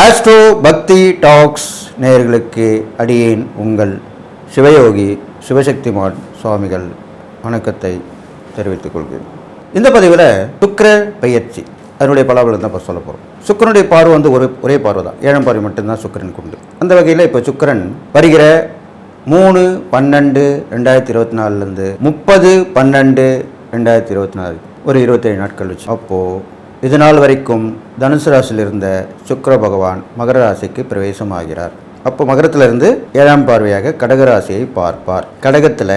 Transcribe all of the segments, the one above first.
Astro பக்தி tax நேயர்களுக்கு அடியேன் உங்கள் சிவயோகி சிவசக்திமான் சுவாமிகள் வணக்கத்தை தெரிவித்துக் கொள்கிறேன். இந்த பதிவில் சுக்கிர பெயர்ச்சி அதனுடைய பலாபலம் தான் இப்போ சொல்ல போகிறோம். சுக்கிரனுடைய பார்வை வந்து ஒரே பார்வை தான், 7ஆம் பார்வை மட்டும்தான் சுக்கிரனுக்கு உண்டு. அந்த வகையில் இப்போ சுக்கிரன் வருகிற 3/12/2024 30/12/2024 ஒரு 27 நாட்கள் வச்சு, அப்போது இது நாள் வரைக்கும் தனுசு ராசியில் இருந்த சுக்கிர பகவான் மகர ராசிக்கு பிரவேசமாகிறார். அப்போ மகரத்திலிருந்து 7ஆம் பார்வையாக கடகராசியை பார்ப்பார். கடகத்தில்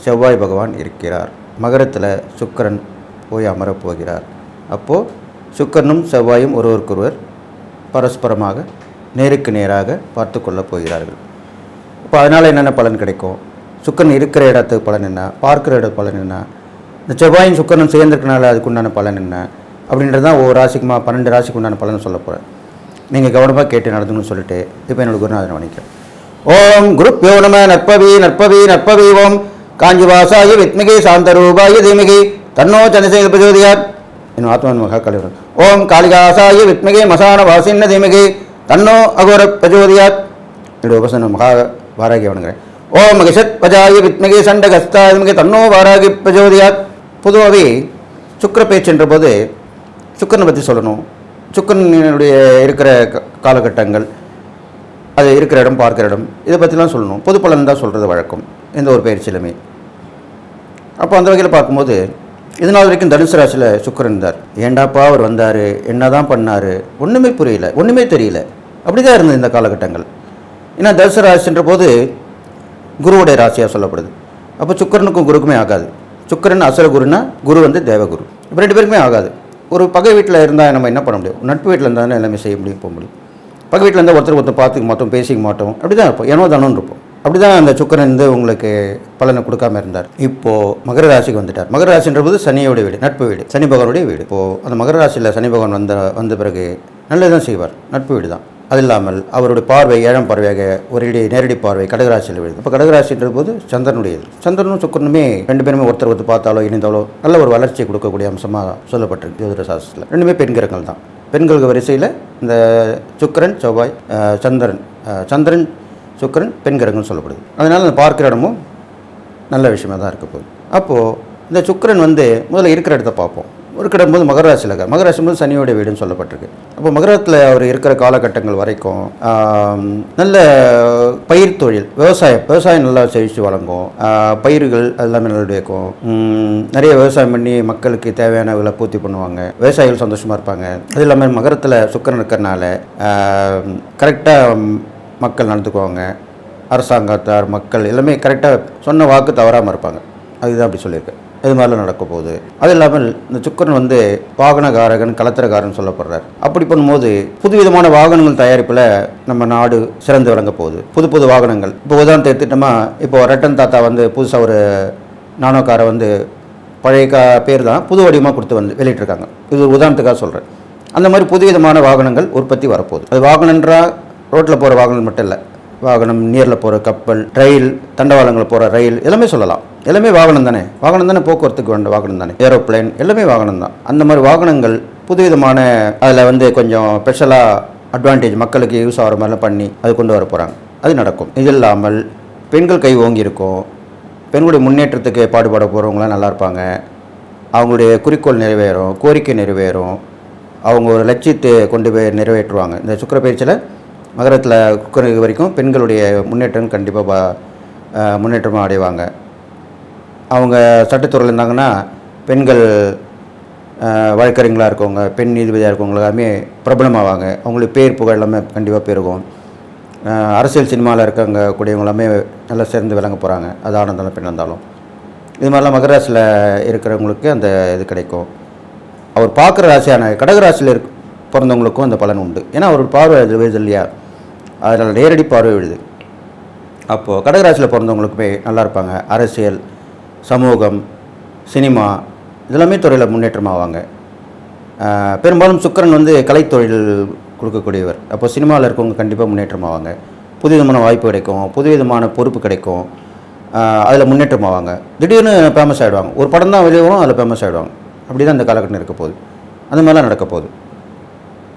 செவ்வாய் பகவான் இருக்கிறார், மகரத்தில் சுக்கிரன் போய் அமரப் போகிறார். அப்போது சுக்கிரனும் செவ்வாயும் ஒருவருக்கொருவர் பரஸ்பரமாக நேருக்கு நேராக பார்த்து கொள்ளப் போகிறார்கள். இப்போ அதனால் என்னென்ன பலன் கிடைக்கும்? சுக்கிரன் இருக்கிற இடத்துக்கு பலன் என்ன, பார்க்குற இடத்து பலன் என்ன, இந்த செவ்வாயும் சுக்கிரனும் சேர்ந்திருக்கனால அதுக்குண்டான பலன் என்ன அப்படின்றது தான் ஒவ்வொரு ராசிக்குமா 12 ராசிக்கு உண்டான பலன் சொல்ல போகிறேன். நீங்கள் கவனமாக கேட்டு நடந்துன்னு சொல்லிட்டு இப்போ என்னோட குருநாதனை வணிக்கிறேன். ஓம் குருப்யோ நம நற்பவி நற்பவி நற்பவி ஓம் காஞ்சிவாசாய வித்மிகை சாந்தரூபாய தீமிகை தன்னோ சந்திரசேகர பிரஜோதியார் என் ஆத்மன் மகா கலிவரன். ஓம் காளிகாசாய வித்மிகை மசான வாசின்ன தீமிகை தன்னோ அகோர பிரஜோதியார் என்னுடைய உபசன மகா வாராகி வணங்குறேன். ஓம் மகிஷத் பஜாய வித்மிகை சண்டகஸ்தா தீமிகை தன்னோ வாராகி பிரஜோதியார். பொதுவாகவே சுக்கிர பேச்சுன்ற போது சுக்கிரனை பற்றி சொல்லணும். சுக்கிரனுடைய இருக்கிற காலகட்டங்கள், அது இருக்கிற இடம், பார்க்குற இடம், இதை பற்றிலாம் சொல்லணும். பொது பலன் தான் சொல்கிறது வழக்கம் எந்த ஒரு பயிற்சியிலுமே. அப்போ அந்த வகையில் பார்க்கும்போது இது நாள் வரைக்கும் தனுசு ராசியில் சுக்கிரன் இருந்தார். ஏண்டாப்பா அவர் வந்தார், என்ன தான் பண்ணார், ஒன்றுமே புரியல, ஒன்றுமே தெரியல, அப்படி தான் இருந்தது இந்த காலகட்டங்கள். ஏன்னா தனுசு ராசின்ற போது குருவுடைய ராசியாக சொல்லப்படுது. அப்போ சுக்கிரனுக்கும் குருக்குமே ஆகாது. சுக்கிரன் அசுர குருன்னா, குரு வந்து தேவகுரு. இப்போ 2 பேருக்குமே ஆகாது. ஒரு பகை வீட்டில் இருந்தால் நம்ம என்ன பண்ண முடியும்? நட்பு வீட்டில் இருந்தால் எல்லாமே செய்ய முடியும், போக முடியும். பகை வீட்டில் இருந்தால் ஒருத்தர் பார்த்துக்க மாட்டோம், பேசிக்க மாட்டோம், அப்படி தான் இருப்போம், ஏனோ தானோன்னு இருப்போம். அப்படி தான் அந்த சுக்கிரன் வந்து உங்களுக்கு பலனை கொடுக்காம இருந்தார். இப்போது மகர ராசிக்கு வந்துட்டார். மகர ராசின்றது சனியோட வீடு, நட்பு வீடு, சனி பகவானுடைய வீடு. இப்போது அந்த மகர ராசியில் சனி பகவான் வந்த பிறகு நல்லதுதான் செய்வார், நட்பு வீடு தான். அது இல்லாமல் அவருடைய பார்வை 7ஆம் பார்வையாக ஒரு நேரடி பார்வை கடகராசியில் விழுது. இப்போ கடகராசின்ற போது சந்திரனுடையது. சந்திரனும் சுக்கிரனுமே 2 பேருமே ஒருத்தர் பார்த்தாலோ இணைந்தாலோ நல்ல ஒரு வளர்ச்சியை கொடுக்கக்கூடிய அம்சமாக சொல்லப்பட்டிருக்கு ஜோதிட சாஸ்திரத்தில். 2மே பெண் கிரகங்கள் தான். பெண்களுக்கு வரிசையில் இந்த சுக்கிரன் செவ்வாய் சந்திரன் சுக்கிரன் பெண் கிரகங்கள் சொல்லப்படுது. அதனால் அந்த பார்க்குற இடமும் நல்ல விஷயமாக தான் இருக்க போகுது. அப்போது இந்த சுக்கிரன் வந்து முதல்ல இருக்கிற இடத்த பார்ப்போம். ஒரு கிடம்போது மகர ராசியில் இருக்கார். மகர ராசி போது சனியோடைய வீடுன்னு சொல்லப்பட்டிருக்கு. அப்போ மகரத்தில் அவர் இருக்கிற காலகட்டங்கள் வரைக்கும் நல்ல பயிர் தொழில், விவசாயம் நல்லா செழித்து வழங்கும். பயிர்கள் எல்லாமே நல்லா இருக்கும். நிறைய விவசாயம் பண்ணி மக்களுக்கு தேவையான விலை பூர்த்தி பண்ணுவாங்க. விவசாயிகள் சந்தோஷமாக இருப்பாங்க. அது இல்லாமல் மகரத்தில் சுக்கிரன் இருக்கிறனால கரெக்டாக மக்கள் நடந்துக்குவாங்க. அரசாங்கத்தார், மக்கள் எல்லாமே கரெக்டாக சொன்ன வாக்கு தவறாமல் இருப்பாங்க. அதுதான் அப்படி சொல்லியிருக்கு. இது மாதிரிலாம் நடக்க போகுது. அது இல்லாமல் இந்த சுக்கிரன் வந்து வாகனகாரகன், கலத்திரகாரன் சொல்லப்படுறார். அப்படி பண்ணும்போது புதுவிதமான வாகனங்கள் தயாரிப்பில் நம்ம நாடு சிறந்து விளங்க போகுது. புது வாகனங்கள். இப்போ உதாரணத்தை எடுத்துட்டோமா, இப்போ ரட்டன் தாத்தா வந்து புதுசாக ஒரு நானோ காரை வந்து பழைய பேர் தான் புது வடிவமாக கொடுத்து வந்து வெளியிட்டிருக்காங்க. இது ஒரு உதாரணத்துக்காக சொல்கிறேன். அந்த மாதிரி புதுவிதமான வாகனங்கள் உற்பத்தி வரப்போகுது. அது வாகனன்றா ரோட்டில் போகிற வாகனம் மட்டும் இல்லை, வாகனம், நீரில் போகிற கப்பல், ரயில், தண்டவாளங்களில் போகிற ரயில், எல்லாமே சொல்லலாம். எல்லாமே வாகனம் தானே, போக்குவரத்துக்கு வேண்ட வாகனம் தானே, ஏரோப்ளைன், எல்லாமே வாகனம் தான். அந்த மாதிரி வாகனங்கள் புதுவிதமான அதில் வந்து கொஞ்சம் ஸ்பெஷலாக அட்வான்டேஜ் மக்களுக்கு யூஸ் ஆகிற மாதிரிலாம் பண்ணி அது கொண்டு வர போகிறாங்க. அது நடக்கும். இது இல்லாமல் பெண்கள் கை ஓங்கி இருக்கும். பெண்களுடைய முன்னேற்றத்துக்கு பாடுபட போகிறவங்களாம் நல்லா இருப்பாங்க. அவங்களுடைய குறிக்கோள் நிறைவேறும், கோரிக்கை நிறைவேறும். அவங்க ஒரு லட்சியத்தை கொண்டு போய் நிறைவேற்றுவாங்க. இந்த சுக்கிர பயிற்சியில் மகரத்தில் சுக்கிரன் வரைக்கும் பெண்களுடைய முன்னேற்றம் கண்டிப்பாக முன்னேற்றமாக அடைவாங்க. அவங்க சட்டத்துறையில் இருந்தாங்கன்னா பெண்கள் வழக்கறிஞர்களாக இருக்கவங்க, பெண் நீதிபதியாக இருக்கவங்க எல்லாமே பிரபலமாவாங்க. அவங்களுக்கு பேர் புகழ் எல்லாமே கண்டிப்பாக பெருகும். அரசியல் சினிமாவில் இருக்கவங்க கூடியவங்க எல்லாமே நல்லா சேர்ந்து விளங்க போகிறாங்க. அது ஆண் இருந்தாலும் பெண் இருந்தாலும். இது மாதிரிலாம் மகர ராசியில் இருக்கிறவங்களுக்கு அந்த இது கிடைக்கும். அவர் பார்க்குற ராசியான கடகராசியில் பிறந்தவங்களுக்கும் அந்த பலன் உண்டு. ஏன்னா அவர் பார்வை விழுது இல்லையா, அதனால் நேரடி பார்வை விழுது. அப்போது கடகராசியில் பிறந்தவங்களுக்குமே நல்லா இருப்பாங்க. அரசியல், சமூகம், சினிமா இதெல்லாமே துறையில் முன்னேற்றமாவாங்க. பெரும்பாலும் சுக்கிரன் வந்து கலைத்தொழில் கொடுக்கக்கூடியவர். அப்போ சினிமாவில் இருக்கவங்க கண்டிப்பாக முன்னேற்றமாவாங்க. புதுவிதமான வாய்ப்பு கிடைக்கும், புதுவிதமான பொறுப்பு கிடைக்கும். அதில் முன்னேற்றமாவாங்க. திடீர்னு ஃபேமஸ் ஆகிடுவாங்க. ஒரு படம் தான் வெளியே வரும், அதில் ஃபேமஸ் ஆகிடுவாங்க. அப்படி தான் இந்த காலகட்டம் இருக்க போகுது. அந்த மாதிரிலாம் நடக்க போகுது.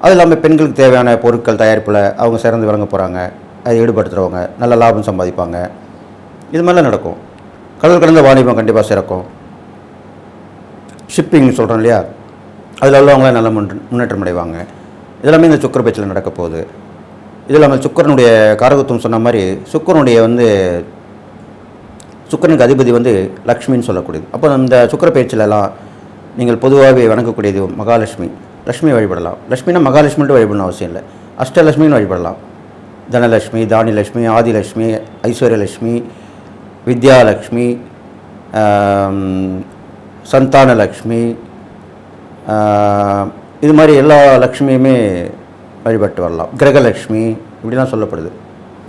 அது இல்லாமல் பெண்களுக்கு தேவையான பொருட்கள் தயாரிப்பில் அவங்க சிறந்து விளங்க போகிறாங்க. அதை ஈடுபடுத்துகிறவங்க நல்ல லாபம் சம்பாதிப்பாங்க. இது மாதிரிலாம் நடக்கும். கடல் கடந்த வாணிபம் கண்டிப்பாக சிறக்கும். ஷிப்பிங் சொல்கிறோம் இல்லையா, அதில் உள்ளவங்களாம் நல்ல முன்னேற்றம் அடைவாங்க. இதெல்லாமே இந்த சுக்கிர பேச்சில் நடக்க போகுது. இது இல்லாமல் சுக்கிரனுடைய காரகத்துவம் சொன்ன மாதிரி சுக்கிரனுக்கு அதிபதி லக்ஷ்மின்னு சொல்லக்கூடியது. அப்போ இந்த சுக்கிர பேச்சிலெல்லாம் நீங்கள் பொதுவாகவே வணங்கக்கூடியது மகாலட்சுமி. லக்ஷ்மி வழிபடலாம். லக்ஷ்மினா மகாலட்சுமின்ட்டு வழிபடணும் அவசியம் இல்லை, அஷ்டலட்சுமின்னு வழிபடலாம். தனலட்சுமி, தானியலட்சுமி, ஆதிலட்சுமி, ஐஸ்வர்யலட்சுமி, வித்யாலட்சுமி, சந்தானலக்ஷ்மி, இது மாதிரி எல்லா லக்ஷ்மியுமே வழிபட்டு வரலாம். கிரகலட்சுமி இப்படிலாம் சொல்லப்படுது.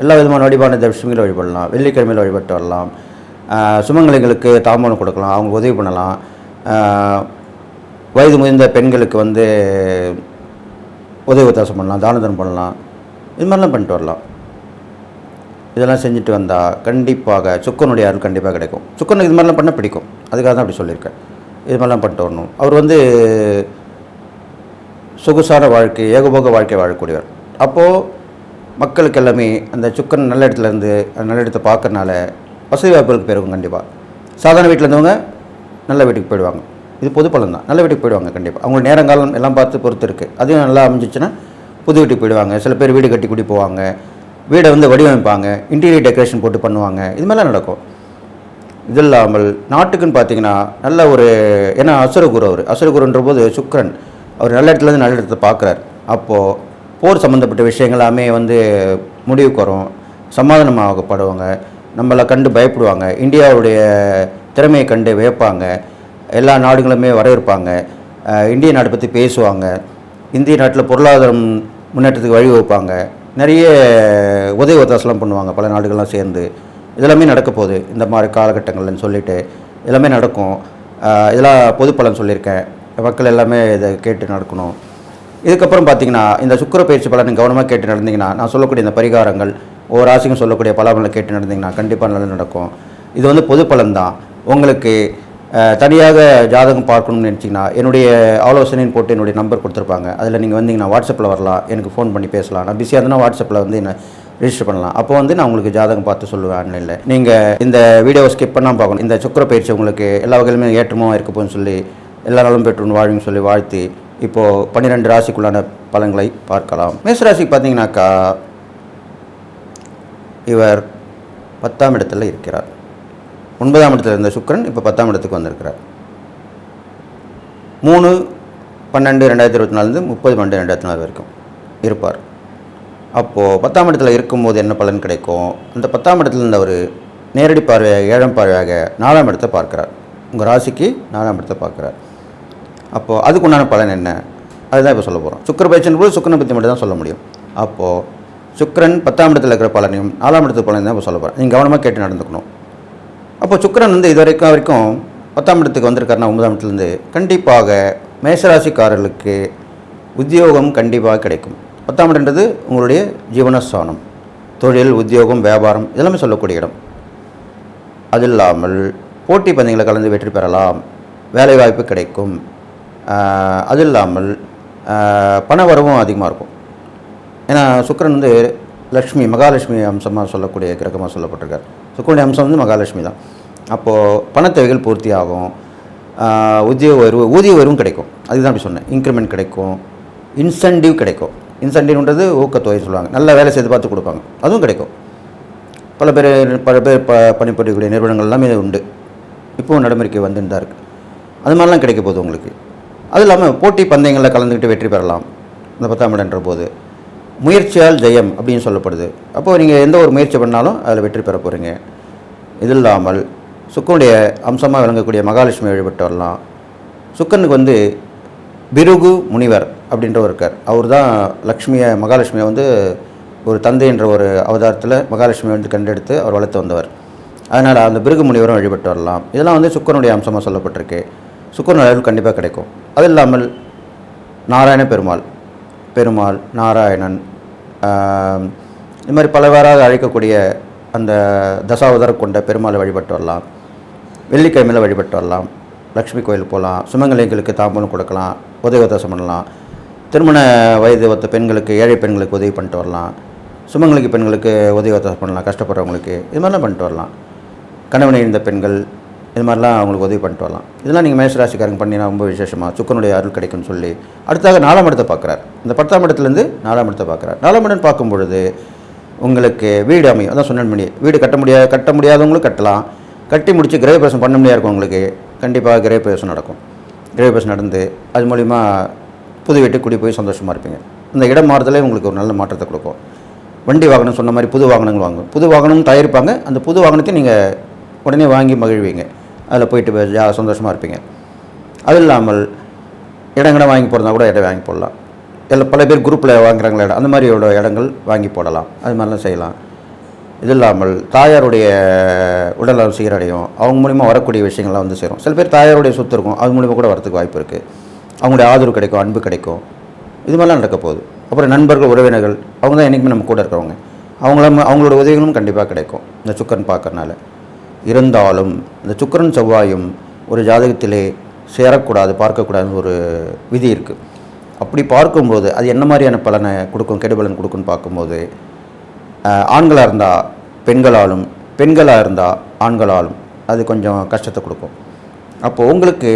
எல்லா விதமான வழிபாடு லட்சுமிகளை வழிபடலாம். வெள்ளிக்கிழமையில் வழிபட்டு வரலாம். சுமங்கலிகளுக்கு தாம்பூலம் கொடுக்கலாம், அவங்க உதவி பண்ணலாம். வயது முதிர்ந்த பெண்களுக்கு உதவி உத்தாசம் பண்ணலாம், தானதனம் பண்ணலாம். இது மாதிரிலாம் பண்ணிட்டு வரலாம். இதெல்லாம் செஞ்சுட்டு வந்தால் கண்டிப்பாக சுக்கரனுடைய அருள் கண்டிப்பாக கிடைக்கும். சுக்கரனுக்கு இது மாதிரிலாம் பண்ண பிடிக்கும், அதுக்காக தான் அப்படி சொல்லியிருக்கேன். இது மாதிரிலாம் பண்ணிட்டு வரணும். அவர் சொகுசான வாழ்க்கை, ஏகபோக வாழ்க்கை வாழக்கூடியவர். அப்போது மக்களுக்கு எல்லாமே அந்த சுக்கரன் நல்ல இடத்துலேருந்து நல்ல இடத்தை பார்க்கறனால வசதி வாய்ப்புகளுக்கு பெருகும். கண்டிப்பாக சாதாரண வீட்டில் இருந்தவங்க நல்ல வீட்டுக்கு போயிடுவாங்க. இது பொது பலன் தான். நல்ல வீட்டுக்கு போயிடுவாங்க கண்டிப்பாக. அவங்க நேரங்காலம் எல்லாம் பார்த்து பொறுத்து இருக்குது. அதுவும் நல்லா அமைஞ்சிச்சுன்னா புது வீட்டுக்கு போயிடுவாங்க. சில பேர் வீடு கட்டி குடி போவாங்க, வீடை வடிவமைப்பாங்க, இன்டீரியர் டெக்கரேஷன் போட்டு பண்ணுவாங்க. இது மாதிரிலாம் நடக்கும். இது இல்லாமல் நாட்டுக்குன்னு பார்த்தீங்கன்னா நல்ல ஏன்னா அசுரகுருன்ற போது சுக்கிரன் அவர் நல்ல இடத்துலேருந்து நல்ல இடத்தை பார்க்குறாரு. அப்போது போர் சம்மந்தப்பட்ட விஷயங்கள் எல்லாமே முடிவுக்கு வரும். சமாதானமாகப்படுவாங்க. நம்மளை கண்டு பயப்படுவாங்க. இந்தியாவுடைய திறமையை கண்டு வியப்பாங்க. எல்லா நாடுகளுமே வரவேற்பாங்க. இந்திய நாட்டை பற்றி பேசுவாங்க. இந்திய நாட்டில் பொருளாதாரம் முன்னேற்றத்துக்கு வழிவகுப்பாங்க. நிறைய உதவி ஒத்தாசெல்லாம் பண்ணுவாங்க பல நாடுகள்லாம் சேர்ந்து. இதெல்லாமே நடக்க போகுது இந்த மாதிரி காலகட்டங்கள்னு சொல்லிட்டு எல்லாமே நடக்கும். இதெல்லாம் பொது பலன் சொல்லியிருக்கேன். மக்கள் எல்லாமே இதை கேட்டு நடக்கணும். இதுக்கப்புறம் பார்த்தீங்கன்னா இந்த சுக்கிர பயிற்சி பலனை கவனமாக கேட்டு நடந்தீங்கன்னா, நான் சொல்லக்கூடிய இந்த பரிகாரங்கள் ஒவ்வொரு ராசிக்கும் சொல்லக்கூடிய பலன்களை கேட்டு நடந்தீங்கன்னா கண்டிப்பாக நல்லா நடக்கும். இது பொது பலன் தான். உங்களுக்கு தனியாக ஜாதகம் பார்க்கணும்னு நினச்சிங்கன்னா என்னுடைய ஆலோசனைன்னு போட்டு என்னுடைய நம்பர் கொடுத்துருப்பாங்க. அதில் நீங்கள் வந்தீங்கன்னா வாட்ஸ்அப்பில் வரலாம், எனக்கு ஃபோன் பண்ணி பேசலாம். நான் பிஸியாக இருந்தேன்னா வாட்ஸ்அப்பில் என்ன ரிஜிஸ்டர் பண்ணலாம். அப்போ நான் உங்களுக்கு ஜாதகம் பார்த்து சொல்லுவேன் ஆன்லைனில். நீங்கள் இந்த வீடியோவை ஸ்கிப் பண்ணாமல் பார்க்கணும். இந்த சுக்கிர பயிற்சி உங்களுக்கு எல்லா வகையிலுமே ஏற்றமாக இருக்கப்போன்னு சொல்லி எல்லா நாளும் பெற்றுன்னு வாழ்வின்னு சொல்லி வாழ்த்தி இப்போது 12 ராசிக்குள்ளான பலன்களை பார்க்கலாம். மேஷராசிக்கு பார்த்தீங்கன்னாக்கா இவர் 10ஆம் இடத்துல இருக்கிறார். 9ஆம் இடத்துல இருந்த சுக்கிரன் இப்போ 10ஆம் இடத்துக்கு வந்திருக்கிறார். 3/12/2024 30/12/2024 வரைக்கும் இருப்பார். அப்போது 10ஆம் இடத்துல இருக்கும்போது என்ன பலன் கிடைக்கும்? அந்த 10ஆம் இடத்துல இருந்த ஒரு நேரடி பார்வையாக 7ஆம் பார்வையாக 4ஆம் இடத்தை பார்க்குறார். உங்கள் ராசிக்கு 4ஆம் இடத்தை பார்க்குறார். அப்போது அதுக்குண்டான பலன் என்ன, அதுதான் இப்போ சொல்ல போகிறோம். சுக்கிர பயிற்சியின் போது சுக்கிரனை பற்றி மட்டும் தான் சொல்ல முடியும். அப்போது சுக்கிரன் 10ஆம் இடத்துல இருக்கிற பலனையும் 4ஆம் இடத்துக்கு பலனையும் தான் இப்போ சொல்ல போகிறேன். நீங்கள் கவனமாக கேட்டு நடந்துக்கணும். அப்போ சுக்கிரன் இது வரைக்கும் 10ஆம் இடத்துக்கு வந்திருக்காருன்னா 9ஆம் இடத்துலேருந்து கண்டிப்பாக மேஷராசிக்காரர்களுக்கு உத்தியோகம் கண்டிப்பாக கிடைக்கும். 10ஆம் இடம்ன்றது உங்களுடைய ஜீவனஸ்தானம், தொழில், உத்தியோகம், வியாபாரம் இதெல்லாமே சொல்லக்கூடிய இடம். அது இல்லாமல் போட்டி பந்தயங்களை கலந்து வெற்றி பெறலாம், வேலைவாய்ப்பு கிடைக்கும். அது இல்லாமல் பண வரவும் அதிகமாக இருக்கும். ஏன்னா சுக்கிரன் லக்ஷ்மி, மகாலட்சுமி அம்சமாக சொல்லக்கூடிய கிரகமாக சொல்லப்பட்டிருக்கார். சுக்கிரனுடைய அம்சம் மகாலட்சுமி தான். அப்போது பணத்தேவைகள் பூர்த்தி ஆகும். ஊதிய உயர்வும் கிடைக்கும். அதுதான் அப்படி சொன்னேன். இன்க்ரிமெண்ட் கிடைக்கும், இன்சென்டிவ் கிடைக்கும். இன்சென்டிவ்ன்றது ஊக்கத்தொகை சொல்லுவாங்க. நல்ல வேலை செய்து பார்த்து கொடுப்பாங்க, அதுவும் கிடைக்கும். பல பேர் பணிபுரியக்கூடிய நிறுவனங்கள் எல்லாமே உண்டு. இப்போவும் நடைமுறைக்கு வந்துட்டு தான் இருக்குது. அது மாதிரிலாம் கிடைக்க போகுது உங்களுக்கு. அது இல்லாமல் போட்டி பந்தயங்களில் கலந்துக்கிட்டு வெற்றி பெறலாம். இந்த 10ஆம் இடம்ன்ற போது முயற்சியால் ஜெயம் அப்படின்னு சொல்லப்படுது. அப்போது நீங்கள் எந்த ஒரு முயற்சி பண்ணாலும் அதில் வெற்றி பெற போகிறீங்க. இது இல்லாமல் சுக்கரனுடைய அம்சமாக விளங்கக்கூடிய மகாலட்சுமி வழிபட்டு வரலாம். சுக்கரனுக்கு பிருகு முனிவர் அப்படின்றவர் இருக்கார். அவர் தான் மகாலட்சுமியை ஒரு தந்தை என்ற ஒரு அவதாரத்தில் மகாலட்சுமியை கண்டெடுத்து அவர் வளர்த்து வந்தவர். அதனால் அந்த பிருகு முனிவரும் வழிபட்டு வரலாம். இதெல்லாம் சுக்கரனுடைய அம்சமாக சொல்லப்பட்டிருக்கு. சுக்கரன் அருள் கண்டிப்பாக கிடைக்கும். அது இல்லாமல் நாராயண பெருமாள், நாராயணன், இது மாதிரி பலவாறாக அழைக்கக்கூடிய அந்த தசாவதாரம் கொண்ட பெருமாளை வழிபட்டு வரலாம். வெள்ளிக்கிழமையில் வழிபட்டு வரலாம். லக்ஷ்மி கோயில் போகலாம். சுமங்கலிகளுக்கு தாம்பூலம் கொடுக்கலாம், உதவி உதாசம் பண்ணலாம். திருமண வயது ஒத்த பெண்களுக்கு, ஏழை பெண்களுக்கு உதவி பண்ணிட்டு வரலாம். சுமங்கலிக்கு பெண்களுக்கு உதவி பண்ணலாம், கஷ்டப்படுறவங்களுக்கு இது மாதிரிலாம் பண்ணிட்டு வரலாம். கணவனை இழந்த பெண்கள் இது மாதிரிலாம் அவங்களுக்கு உதவி பண்ணிட்டு வரலாம். இதெல்லாம் நீங்கள் மேஷராசிக்காரங்க பண்ணினா ரொம்ப விசேஷமாக சுக்கரனுடைய அருள் கிடைக்கும்னு சொல்லி அடுத்தாக 4ஆம் இடத்தை பார்க்குறார். இந்த 10ஆம் இடத்துலேருந்து 4ஆம் இடத்தை பார்க்குறார். 4ஆம் இடம் பார்க்கும் பொழுது உங்களுக்கு வீடு அமையும். அதான் சொன்னேன், வீடு கட்ட முடியாதவங்களும் கட்டலாம். கட்டி முடித்து கிரகப்பிரவேசம் பண்ண முடியாது இருக்கவங்களுக்கு கண்டிப்பாக கிரகப்பிரவேசம் நடக்கும். கிரகப்பிரவேசம் நடந்து அது மூலிமா புது வீட்டுக்கு குடி போய் சந்தோஷமாக இருப்பீங்க. இந்த இடம் மாறுதலே உங்களுக்கு ஒரு நல்ல மாற்றத்தை கொடுக்கும். வண்டி வாகனம் சொன்ன மாதிரி புது வாகனங்கள் வாங்கும். புது வாகனம் தயாரிப்பாங்க. அந்த புது வாகனத்தையும் நீங்கள் உடனே வாங்கி மகிழ்வீங்க. அதில் போயிட்டு சந்தோஷமாக இருப்பீங்க. அது இல்லாமல் இடங்களை வாங்கி போடுறதா கூட இடம் வாங்கி போடலாம். எல்லாம் பல பேர் குரூப்பில் வாங்குறாங்களா இடம், அந்த மாதிரியோட இடங்கள் வாங்கி போடலாம். அது மாதிரிலாம் செய்யலாம். இது இல்லாமல் தாயாருடைய உடல்நலம் சீரடையும். அவங்க மூலிமா வரக்கூடிய விஷயங்கள்லாம் வந்து சேரும். சில பேர் தாயாருடைய சொத்து இருக்கும், அது மூலிமா கூட வரத்துக்கு வாய்ப்பு இருக்குது. அவங்களுடைய ஆதரவு கிடைக்கும், அன்பு கிடைக்கும். இது மாதிரிலாம் நடக்க போகுது. அப்புறம் நண்பர்கள், உறவினர்கள், அவங்க தான் என்றைக்குமே நம்ம கூட இருக்கிறவங்க, அவங்களோட உதவிகளும் கண்டிப்பாக கிடைக்கும் இந்த சுக்கரன் பார்க்கறனால. இருந்தாலும் இந்த சுக்கரன் செவ்வாயும் ஒரு ஜாதகத்திலே சேரக்கூடாது, பார்க்கக்கூடாதுன்னு ஒரு விதி இருக்குது. அப்படி பார்க்கும்போது அது என்ன மாதிரியான பலனை கொடுக்கும், கெடுபலன் கொடுக்குன்னு பார்க்கும்போது ஆண்களாக இருந்தால் பெண்களாலும், பெண்களாக இருந்தால் ஆண்களாலும் அது கொஞ்சம் கஷ்டத்தை கொடுக்கும். அப்போது உங்களுக்கு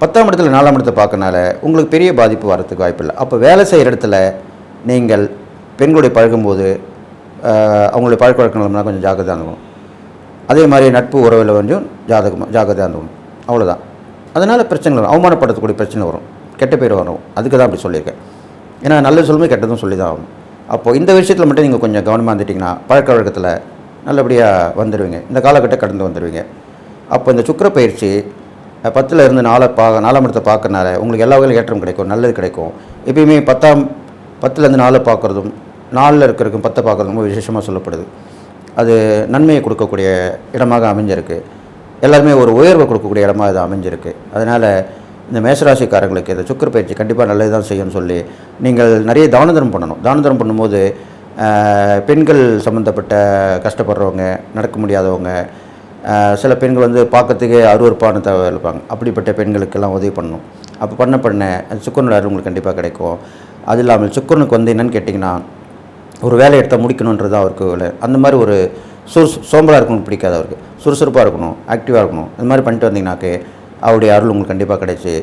10ஆம் இடத்துல 4ஆம் இடத்தை பார்க்கறனால உங்களுக்கு பெரிய பாதிப்பு வரத்துக்கு வாய்ப்பில்லை. அப்போ வேலை செய்கிற இடத்துல நீங்கள் பெண்களுடைய பழகும்போது அவங்களுடைய பழக்க வழக்கங்கள்லாம் கொஞ்சம் ஜாக்கிரதையாக இருந்துக்கணும். அதே மாதிரி நட்பு உறவில் கொஞ்சம் ஜாக்கிரதையாக இருந்துக்கணும். அவ்வளோதான். அதனால் பிரச்சனைகள் வரும், அவமானப்படுத்தக்கூடிய பிரச்சனை வரும், கெட்ட பேர் வரும். அதுக்கு தான் அப்படி சொல்லியிருக்கேன். ஏன்னா நல்லது சொல்லும்போது கெட்டதும் சொல்லி தான் ஆகணும். அப்போது இந்த விஷயத்தில் மட்டும் நீங்கள் கொஞ்சம் கவனமாக இருந்துட்டிங்கன்னா பழக்க வழக்கத்தில் நல்லபடியாக வந்துடுவீங்க. இந்த காலகட்டம் கடந்து வந்துடுவீங்க. அப்போ இந்த சுக்கிர பயிற்சி 10ல் இருந்து 4ஆம் இடத்தை பார்க்கறனால உங்களுக்கு எல்லா வகையிலும் ஏற்றம் கிடைக்கும், நல்லது கிடைக்கும். எப்பயுமே 10லேருந்து 4 பார்க்குறதும் 4ல் இருக்கிறதுக்கும் 10 பார்க்குறதும் ரொம்ப விசேஷமாக சொல்லப்படுது. அது நன்மையை கொடுக்கக்கூடிய இடமாக அமைஞ்சிருக்கு. எல்லாருமே ஒரு உயர்வை கொடுக்கக்கூடிய இடமாக இது அமைஞ்சிருக்கு. அதனால் இந்த மேஷராசிக்காரங்களுக்கு இந்த சுக்கிர பயிற்சி கண்டிப்பாக நல்லது தான் செய்யும்னு சொல்லி நீங்கள் நிறைய தான தர்மம் பண்ணணும். தான தர்மம் பண்ணும்போது பெண்கள் சம்மந்தப்பட்ட கஷ்டப்படுறவங்க, நடக்க முடியாதவங்க, சில பெண்கள் வந்து பார்க்கறதுக்கே அருவருப்பான இருப்பாங்க. அப்படிப்பட்ட பெண்களுக்கெல்லாம் உதவி பண்ணணும். அப்போ பண்ண சுக்கரனோட அருள் உங்களுக்கு கண்டிப்பாக கிடைக்கும். அது இல்லாமல் சுக்கரனுக்கு வந்து என்னென்னு கேட்டிங்கன்னா, ஒரு வேலை எடுத்தால் முடிக்கணுன்றது அவருக்கு வேலை. அந்த மாதிரி ஒரு சோம்பலாக இருக்கணும் பிடிக்காது அவருக்கு. சுறுசுறுப்பாக இருக்கணும், ஆக்டிவாக இருக்கணும். இந்த மாதிரி பண்ணிட்டு வந்தீங்கன்னாக்கே அவருடைய அருள் உங்களுக்கு கண்டிப்பாக கிடைச்சி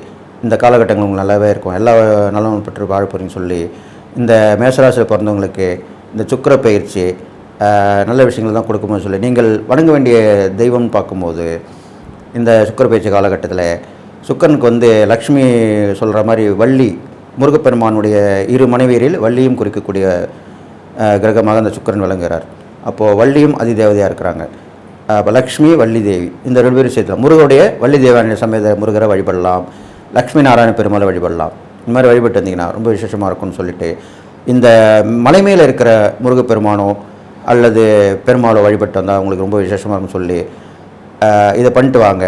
இந்த காலகட்டங்கள் உங்களுக்கு நல்லாவே இருக்கும். எல்லா நலமும் பெற்று வாழ போகிறீங்கன்னு சொல்லி இந்த மேஷராசியில் பிறந்தவங்களுக்கு இந்த சுக்கிர பயிற்சி நல்ல விஷயங்கள் தான் கொடுக்கும்போது சொல்லி நீங்கள் வணங்க வேண்டிய தெய்வம்னு பார்க்கும்போது இந்த சுக்கிர பயிற்சி காலகட்டத்தில் சுக்கரனுக்கு வந்து லக்ஷ்மி சொல்கிற மாதிரி வள்ளி, முருகப்பெருமானுடைய 2 மனைவியரில் வள்ளியும் குறிக்கக்கூடிய கிரகமாக அந்த சுக்கரன் விளங்குகிறார். அப்போது வள்ளியும் அதிதேவதையாக இருக்கிறாங்க. அப்போ லக்ஷ்மி, வள்ளி தேவி இந்த 2 பேரும் சேர்த்துலாம். முருகனுடைய வள்ளி தேவான சமேத முருகரை வழிபடலாம், லக்ஷ்மி நாராயண பெருமாளை வழிபடலாம். இந்த மாதிரி வழிபட்டு வந்தீங்கன்னா ரொம்ப விசேஷமாக இருக்கும்னு சொல்லிட்டு இந்த மலை மேலே இருக்கிற முருகப்பெருமானோ அல்லது பெருமாளோ வழிபட்டு வந்தால் உங்களுக்கு ரொம்ப விசேஷமாக இருக்கும்னு சொல்லி இதை பண்ணிட்டு வாங்க.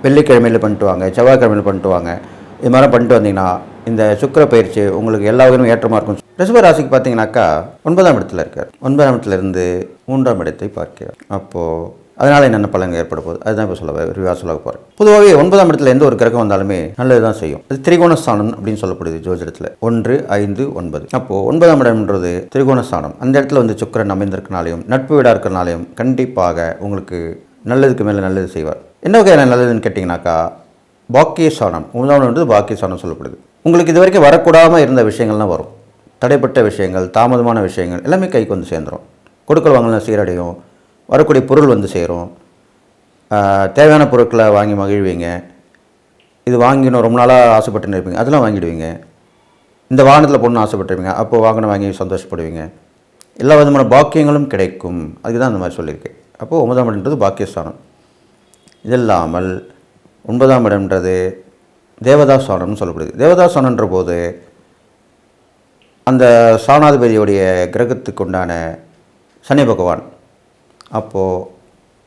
வெள்ளிக்கிழமையில் பண்ணிட்டு வாங்க, செவ்வாய்க்கிழமையில் பண்ணிட்டு வாங்க. இது மாதிரிலாம் பண்ணிட்டு வந்தீங்கன்னா இந்த சுக்கிர பயிற்சி உங்களுக்கு எல்லா வகையிலும் ஏற்றமாக இருக்கும். ரிஷப ராசிக்கு பார்த்தீங்கன்னாக்கா 9ஆம் இடத்துல இருக்கார். 9ஆம் இடத்துலேருந்து 3ஆம் இடத்தை பார்க்கிறார். அப்போது அதனால் என்னென்ன பலன்கள் ஏற்பட போகுது அதுதான் இப்போ சொல்ல போகிறேன். பொதுவாகவே 9ஆம் இடத்துல எந்த ஒரு கிரகம் வந்தாலுமே நல்லது தான் செய்யும். அது திரிகோணஸ்தானம் அப்படின்னு சொல்லப்படுது ஜோதிடத்தில். 1, 5, 9. அப்போது 9ஆம் இடம்ன்றது திரிகோணஸ்தானம். அந்த இடத்துல வந்து சுக்கிரன் அமைந்திருக்கனாலையும் நட்பு வீடாக இருக்கிறனாலையும் கண்டிப்பாக உங்களுக்கு நல்லதுக்கு மேலே நல்லது செய்வார். என்ன வகையான நல்லதுன்னு கேட்டிங்கனாக்கா பாக்கியஸ்தானம். 9ஆம் இடம்ன்றது பாக்கியஸ்தானம் சொல்லப்படுது. உங்களுக்கு இது வரைக்கும் வரக்கூடாமல் இருந்த விஷயங்கள்லாம் வரும். தடைப்பட்ட விஷயங்கள், தாமதமான விஷயங்கள் எல்லாமே கைக்கு வந்து சேர்ந்துடும். கொடுக்கல் வாங்கலாம் சீரடையும். வரக்கூடிய பொருள் வந்து சேரும். தேவையான பொருட்களை வாங்கி மகிழ்வீங்க. இது வாங்கினோம் ரொம்ப நாளாக ஆசைப்பட்டுன்னு இருப்பீங்க, அதெல்லாம் வாங்கிடுவீங்க. இந்த வாகனத்தில் போகணுன்னு ஆசைப்பட்டுருவீங்க, அப்போது வாகனம் வாங்கி சந்தோஷப்படுவீங்க. எல்லா விதமான பாக்கியங்களும் கிடைக்கும். அதுக்கு தான் அந்த மாதிரி சொல்லியிருக்கேன். அப்போது 9ஆம் இடம்ன்றது பாக்கியஸ்தானம். இது இல்லாமல் 9ஆம் இடம்ன்றது தேவதாஸ்தானம்னு சொல்லப்படுது. தேவதாஸ்தானன்ற போது அந்த சாணாதிபதியுடைய கிரகத்துக்கு உண்டான சனி பகவான். அப்போது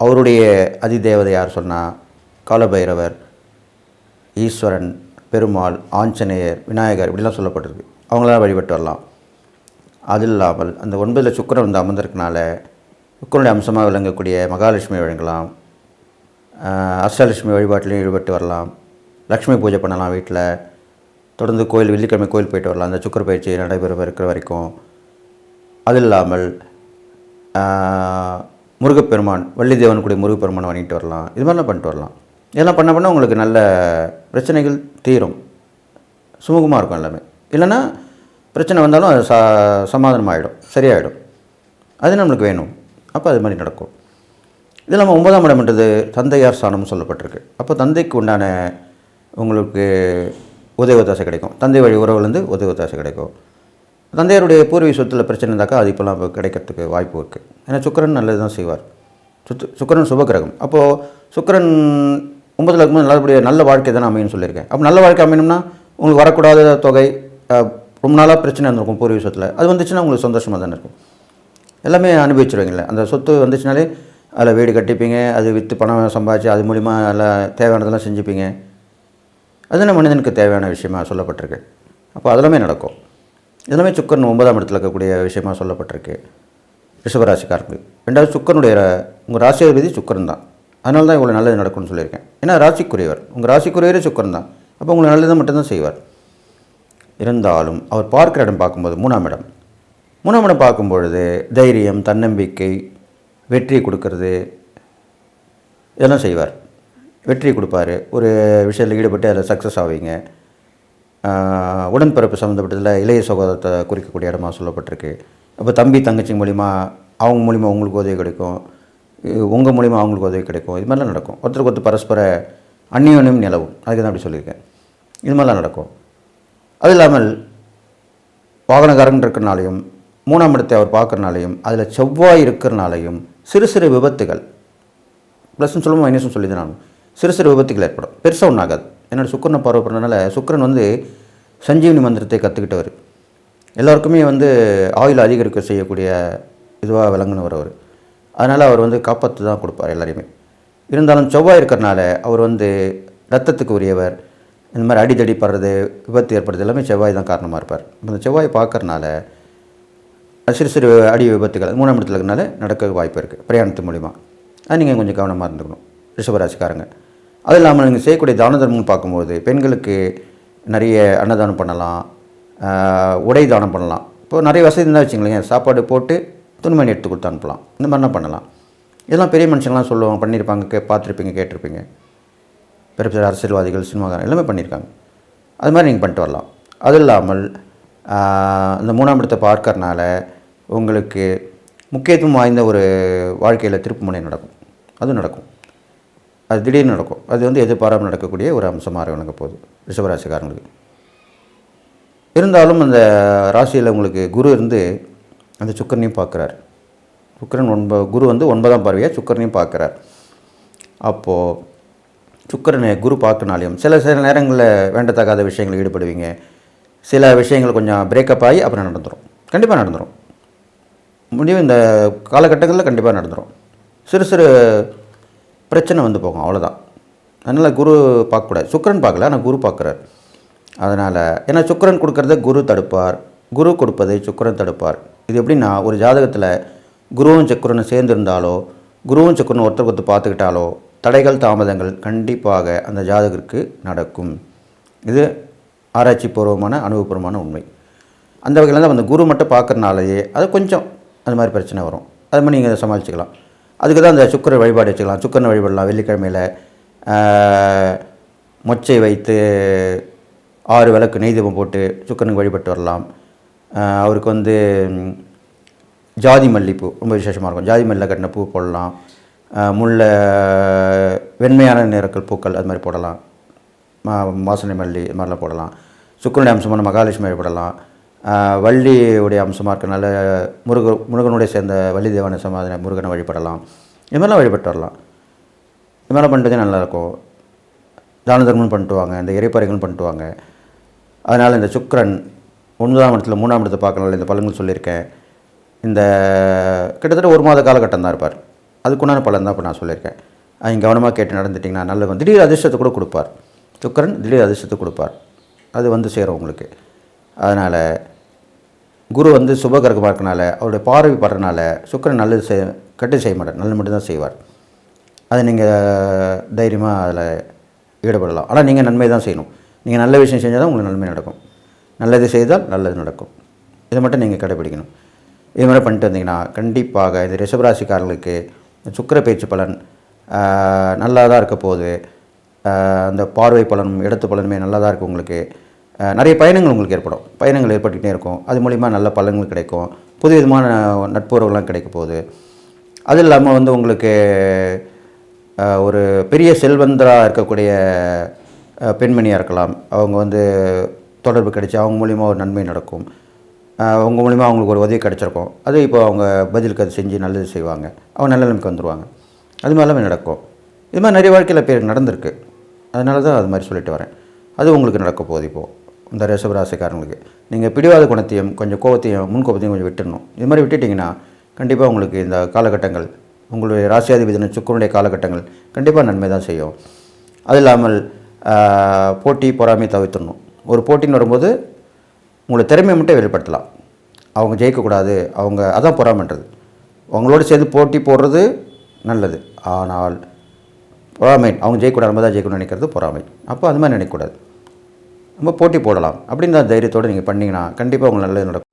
அவருடைய அதிதேவதை யார் சொன்னால் காலபைரவர், ஈஸ்வரன், பெருமாள், ஆஞ்சநேயர், விநாயகர் இப்படிலாம் சொல்லப்பட்டிருக்கு. அவங்களாம் வழிபட்டு வரலாம். அது இல்லாமல் அந்த 9ல் சுக்கிரன் வந்து அமர்ந்திருக்கனால சுக்கிரனுடைய அம்சமாக விளங்கக்கூடிய மகாலட்சுமி வழங்கலாம். அஷ்டலட்சுமி வழிபாட்டிலையும் ஈடுபட்டு வரலாம். லக்ஷ்மி பூஜை பண்ணலாம் வீட்டில். தொடர்ந்து கோயில் வெள்ளிக்கிழமை கோயில் போயிட்டு வரலாம் அந்த சுக்கிர பயிற்சி நடைபெற இருக்கிற வரைக்கும். அது இல்லாமல் முருகப்பெருமான் வள்ளி தேவன் கூடிய முருகப்பெருமான் வணங்கிட்டு வரலாம். இது மாதிரிலாம் பண்ணிட்டு வரலாம். இதெல்லாம் பண்ண உங்களுக்கு நல்ல பிரச்சனைகள் தீரும், சுமூகமாக இருக்கும் எல்லாமே. இல்லைன்னா பிரச்சனை வந்தாலும் அது சமாதானம் ஆகிடும், சரியாயிடும். அது நம்மளுக்கு வேணும். அப்போ அது மாதிரி நடக்கும். இது நம்ம 9ஆம் இடம்ன்றது தந்தையார் ஸ்தானம்னு சொல்லப்பட்டிருக்கு. அப்போ தந்தைக்கு உண்டான உங்களுக்கு உதவி ஒத்தாசை கிடைக்கும். தந்தை வழி உறவுலேருந்து உதவி ஒத்தாசை கிடைக்கும். தந்தையாருடைய பூர்வீக சொத்தில் பிரச்சனை இருந்தாக்கா அது இப்போலாம் கிடைக்கிறதுக்கு வாய்ப்பு இருக்குது. ஏன்னா சுக்கிரன் நல்லது தான் செய்வார். சுக்கிரன் சுபகிரகம். அப்போது சுக்கிரன் 9ல் இருக்கும்போது நல்லபடியாக நல்ல வாழ்க்கை தானே அமையும்னு சொல்லியிருக்கேன். அப்போ நல்ல வாழ்க்கை அமையணும்னா உங்களுக்கு வரக்கூடாத தொகை, ரொம்ப நாளாக பிரச்சனை இருந்திருக்கும் பூர்வீக சொத்தில், அது வந்துச்சுன்னா உங்களுக்கு சந்தோஷமாக தானே இருக்கும். எல்லாமே அனுபவிச்சுருவீங்களே. அந்த சொத்து வந்துச்சுனாலே அதில் வீடு கட்டிப்பீங்க, அது விற்று பணம் சம்பாதிச்சு அது மூலிமா எல்லாம் தேவையானதெல்லாம் செஞ்சுப்பீங்க. அதுதான் மனிதனுக்கு தேவையான விஷயமாக சொல்லப்பட்டிருக்கு. அப்போ அதெல்லாமே நடக்கும். இதெல்லாமே சுக்கிரன் 9ஆம் இடத்துல இருக்கக்கூடிய விஷயமாக சொல்லப்பட்டிருக்கு ரிஷபராசிக்காரங்களுக்கு. ரெண்டாவது சுக்கிரனுடைய உங்கள் ராசியாதிபதி சுக்கிரன் தான். அதனால தான் இவ்வளோ நல்லது நடக்கும்னு சொல்லியிருக்கேன். ஏன்னா ராசிக்குரியவர், உங்கள் ராசிக்குரியவரே சுக்கிரன் தான். அப்போ உங்களுக்கு நல்லது மட்டும்தான் செய்வார். இருந்தாலும் அவர் பார்க்குற இடம் பார்க்கும்போது 3ஆம் இடம். 3ஆம் இடம் பார்க்கும்பொழுது தைரியம், தன்னம்பிக்கை, வெற்றி கொடுக்கறது இதெல்லாம் செய்வார். வெற்றி கொடுப்பார். ஒரு விஷயத்தில் ஈடுபட்டு அதில் சக்ஸஸ் ஆவீங்க. உடன்பிறப்பு சம்மந்தப்பட்டதில் இளைய சகோதரத்தை குறிக்கக்கூடிய இடமா சொல்லப்பட்டிருக்கு. அப்போ தம்பி தங்கச்சி மூலிமா அவங்க மூலிமா உங்களுக்கு உதவி கிடைக்கும், உங்கள் மூலிமா அவங்களுக்கு உதவி கிடைக்கும். இது மாதிரிலாம் நடக்கும். ஒருத்தருக்கு ஒருத்தர் பரஸ்பர அந்நியோன்யம் நிலவும். அதுக்கு தான் அப்படி சொல்லியிருக்கேன். இது மாதிரிலாம் நடக்கும். அது இல்லாமல் வாகனக்காரன் இருக்கிறனாலையும் 3ஆம் இடத்தை அவர் பார்க்குறனாலையும் அதில் செவ்வாய் இருக்கிறனாலையும் சிறு சிறு விபத்துகள், ப்ளஸ்ன்னு சொல்லுவோம் மைனஸ்ன்னு சொல்லி தான் நான், சிறு சிறு விபத்துகள் ஏற்படும். பெருசாக ஒன்றும் ஆகாது. என்னோட சுக்கிரனை பார்வை பண்ணனால சுக்கிரன் சஞ்சீவனி மந்திரத்தை கற்றுக்கிட்டவர். எல்லாருக்குமே ஆயுள் அதிகரிக்க செய்யக்கூடிய இதுவாக விளங்கினவர் அவர். அதனால் அவர் காப்பாற்று தான் கொடுப்பார் எல்லாரையுமே. இருந்தாலும் செவ்வாய் இருக்கிறனால அவர் ரத்தத்துக்கு உரியவர். இந்த மாதிரி அடித்தடி படுறது, விபத்து ஏற்படுறது எல்லாமே செவ்வாய் தான் காரணமாக இருப்பார். இந்த செவ்வாய் பார்க்கறனால சிறு சிறு அடி விபத்துகள் 3ஆம் இடத்துல இருக்கிறனால நடக்க வாய்ப்பு இருக்குது பிரயாணத்து மூலிமா. அது நீங்கள் கொஞ்சம் கவனமாக இருந்துக்கணும் ரிஷபராசிக்காரங்க. அது இல்லாமல் நீங்கள் செய்யக்கூடிய தான தர்மம்னு பார்க்கும்போது பெண்களுக்கு நிறைய அன்னதானம் பண்ணலாம், உடை தானம் பண்ணலாம். இப்போது நிறைய வசதி இருந்தால் வச்சுங்களேன், சாப்பாடு போட்டு துணிமணி எடுத்து கொடுத்து அனுப்பலாம். இந்த மாதிரிலாம் பண்ணலாம். இதெல்லாம் பெரிய மனுஷங்களாம் சொல்லுவாங்க, பண்ணியிருப்பாங்க, பார்த்துருப்பீங்க, கேட்டிருப்பீங்க. பெரிய பெரிய அரசியல்வாதிகள், சினிமாக்காரங்க எல்லாமே பண்ணியிருக்காங்க. அது மாதிரி நீங்கள் பண்ணிட்டு வரலாம். அது இல்லாமல் இந்த 3ஆம் இடத்தை பார்க்கறனால உங்களுக்கு முக்கியத்துவம் வாய்ந்த ஒரு வாழ்க்கையில் திருப்புமுனை நடக்கும். அது நடக்கும். அது திடீர்னு நடக்கும். அது எதிர்பாராமல் நடக்கக்கூடிய ஒரு அம்சமாக விளங்க போகுது ரிஷபராசிக்காரங்களுக்கு. இருந்தாலும் அந்த ராசியில் உங்களுக்கு குரு அந்த சுக்கிரனையும் பார்க்குறார். குரு 9ஆம் பார்வையாக சுக்கிரனையும் பார்க்குறார். அப்போது சுக்கிரனை குரு பார்க்கனாலையும் சில நேரங்களில் வேண்டத்தகாத விஷயங்களில் ஈடுபடுவீங்க. சில விஷயங்கள் கொஞ்சம் பிரேக்கப் ஆகி அப்புறம் நடந்துடும். கண்டிப்பாக நடந்துடும். முடிவு இந்த காலகட்டங்களில் கண்டிப்பாக நடந்துடும். சிறு சிறு பிரச்சனை போகும், அவ்வளோதான். அதனால் குரு பார்க்கக்கூடாது. சுக்கிரன் பார்க்கல, ஆனால் குரு பார்க்குறார். அதனால் ஏன்னா சுக்கிரன் கொடுக்கறத குரு தடுப்பார், குரு கொடுப்பதை சுக்கிரன் தடுப்பார். இது எப்படின்னா, ஒரு ஜாதகத்தில் குருவும் சுக்கிரனும் சேர்ந்துருந்தாலோ, குருவும் சுக்கிரனும் ஒருத்தருக்கு ஒருத்தர் பார்த்துக்கிட்டாலோ தடைகள், தாமதங்கள் கண்டிப்பாக அந்த ஜாதகருக்கு நடக்கும். இது ஆராய்ச்சி பூர்வமான அனுபவபூர்வமான உண்மை. அந்த வகையில் தான் குரு மட்டும் பார்க்குறனாலேயே அது கொஞ்சம் அது மாதிரி பிரச்சனை வரும். அது மாதிரி நீங்கள் சமாளிச்சுக்கலாம். அதுக்கு தான் அந்த சுக்கிர வழிபாடு வச்சுக்கலாம். சுக்கிரனை வழிபடலாம். வெள்ளிக்கிழமையில் மொச்சை வைத்து 6 விளக்கு நெய் தீபம் போட்டு சுக்கிரனுக்கு வழிபட்டு வரலாம். அவருக்கு ஜாதி மல்லிப்பூ ரொம்ப விசேஷமாக இருக்கும். ஜாதி மல்லியில் கட்டின பூ போடலாம். முல்லை வெண்மையான நிறங்கள் பூக்கள் அது மாதிரி போடலாம். வாசனை மல்லி இது மாதிரிலாம் போடலாம். சுக்கிரனுடைய அம்சமான மகாலட்சுமி வழிபடலாம். வள்ளியுடைய அம்சமாக இருக்கிறனால முருகனுடைய சேர்ந்த வள்ளி தேவான சமாதான முருகனை வழிபடலாம். இது மாதிரிலாம் வழிபட்டு வரலாம். இது மாதிரிலாம் பண்ணுறதே நல்லாயிருக்கும். தான தர்மம் பண்ணிட்டு வாங்க, இந்த இறைப்பறைகளும் பண்ணிட்டு வாங்க. அதனால் இந்த சுக்கிரன் 9ஆம் இடத்துல 3ஆம் இடத்தை பார்க்கறனால இந்த பலன்கள் சொல்லியிருக்கேன். இந்த கிட்டத்தட்ட 1 மாத காலகட்டம் தான் இருப்பார். அதுக்குண்டான பலன் தான் இப்போ நான் சொல்லியிருக்கேன். அவங்க கவனமாக கேட்டு நடந்துட்டிங்கன்னா நல்லது. திடீர் அதிர்ஷ்டத்தை கூட கொடுப்பார். சுக்கிரன் திடீர் அதிர்ஷ்டத்தை கொடுப்பார். அது சேரும் உங்களுக்கு. அதனால் குரு சுபகிரகமாக இருக்கனால அவருடைய பார்வை படுறதுனால சுக்கிரன் நல்லது கெட்டு செய்ய மாட்டார், நல்லது மட்டும்தான் செய்வார். அதை நீங்கள் தைரியமாக அதில் ஈடுபடலாம். ஆனால் நீங்கள் நன்மை தான் செய்யணும். நீங்கள் நல்ல விஷயம் செஞ்சால் தான் உங்களுக்கு நன்மை நடக்கும். நல்லது செய்தால் நல்லது நடக்கும். இதை மட்டும் நீங்கள் கடைப்பிடிக்கணும். இது மாதிரி பண்ணிட்டு வந்தீங்கன்னா கண்டிப்பாக இந்த ரிஷபராசிக்காரர்களுக்கு சுக்கிர பேச்சு பலன் நல்லா தான் இருக்க போகுது. அந்த பார்வை பலனும் இடத்து பலனுமே நல்லா தான் இருக்குது. உங்களுக்கு நிறைய பயணங்கள் உங்களுக்கு ஏற்படும். பயணங்கள் ஏற்பட்டுக்கிட்டே இருக்கும். அது மூலிமா நல்ல பலன்கள் கிடைக்கும். புது விதமான நட்புறவுகள்லாம் கிடைக்க போகுது. அது இல்லாமல் வந்து உங்களுக்கு ஒரு பெரிய செல்வந்தராக இருக்கக்கூடிய பெண்மணியாக இருக்கலாம். அவங்க வந்து தொடர்பு கிடைச்சி அவங்க மூலிமா ஒரு நன்மை நடக்கும். அவங்க மூலிமா அவங்களுக்கு ஒரு உதவி கிடச்சிருக்கும். அது இப்போ அவங்க பதிலுக்கு அது செஞ்சு நல்லது செய்வாங்க. அவங்க நல்ல நிலைமைக்கு வந்துடுவாங்க. அது மாதிரிலாம் நடக்கும். இது மாதிரி நிறைய வாழ்க்கையில் பேருக்கு நடந்திருக்கு. அதனால தான் அது மாதிரி சொல்லிட்டு வரேன். அது உங்களுக்கு நடக்க போகுது. இப்போது இந்த ரிஷபராசிக்காரங்களுக்கு நீங்கள் பிடிவாத குணத்தையும் கொஞ்சம் கோபத்தையும் முன்கோபத்தையும் கொஞ்சம் விட்டுடணும். இது மாதிரி விட்டுட்டிங்கன்னா கண்டிப்பாக உங்களுக்கு இந்த காலகட்டங்கள் உங்களுடைய ராசியாதிபதியான சுக்கிரனுடைய காலகட்டங்கள் கண்டிப்பாக நன்மை தான் செய்யும். அது இல்லாமல் போட்டி பொறாமை தவிர்த்துடணும். ஒரு போட்டின்னு வரும்போது உங்களை திறமையை மட்டும் வெளிப்படுத்தலாம். அவங்க ஜெயிக்கக்கூடாது, அவங்க அதான் பொறாமைன்றது. அவங்களோட சேர்ந்து போட்டி போடுறது நல்லது. ஆனால் பொறாமை அவங்க ஜெயிக்கக்கூடாது, நம்ம தான் ஜெயிக்கணும்னு நினைக்கிறது பொறாமை. அப்போ அது மாதிரி நினைக்கக்கூடாது. நம்ம போட்டி போடலாம் அப்படின்ற தைரியத்தோடு நீங்கள் பண்ணிங்கன்னா கண்டிப்பாக உங்களுக்கு நல்லது நடக்கும்.